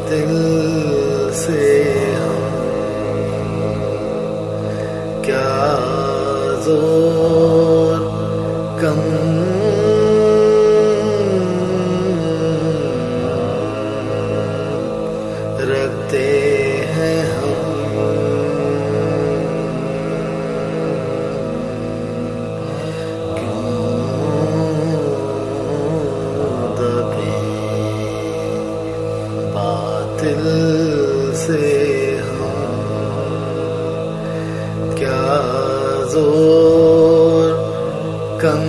باطل سے ہم کیا زور کم رکھتے ہیں ہم، کیوں دبے باطل سے ہم کیا زور کم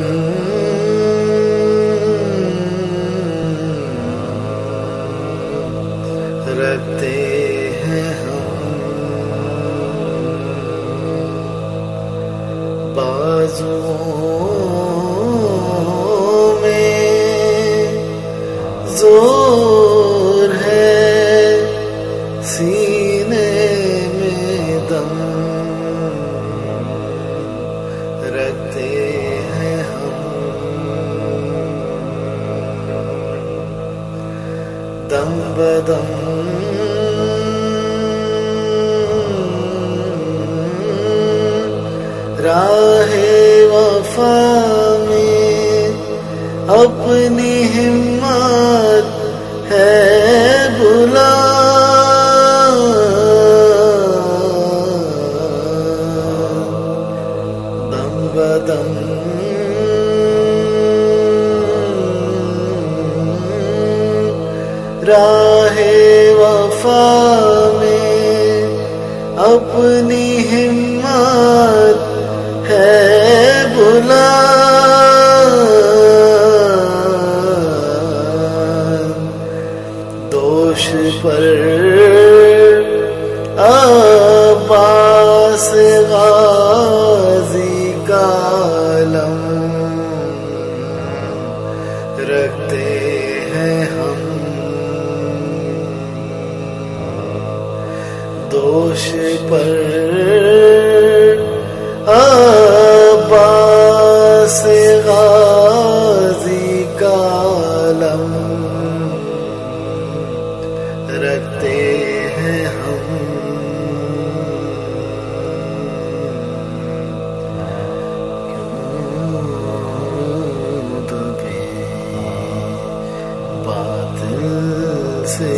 رکھتے ہیں ہم، بازوؤں میں زور ہے، سینے میں دم رکھتے ہیں ہم، دم بدم راہ وفا میں اپنی ہمت ہے بلا، دم بدم راہ وفا میں اپنی ہمت ہے بلا، دوش پر عباس غازی کا علم رکھتے ہیں ہم، دوش پر عباس غازی کا علم رکھتے ہیں ہم، کیوں دبے باطل سے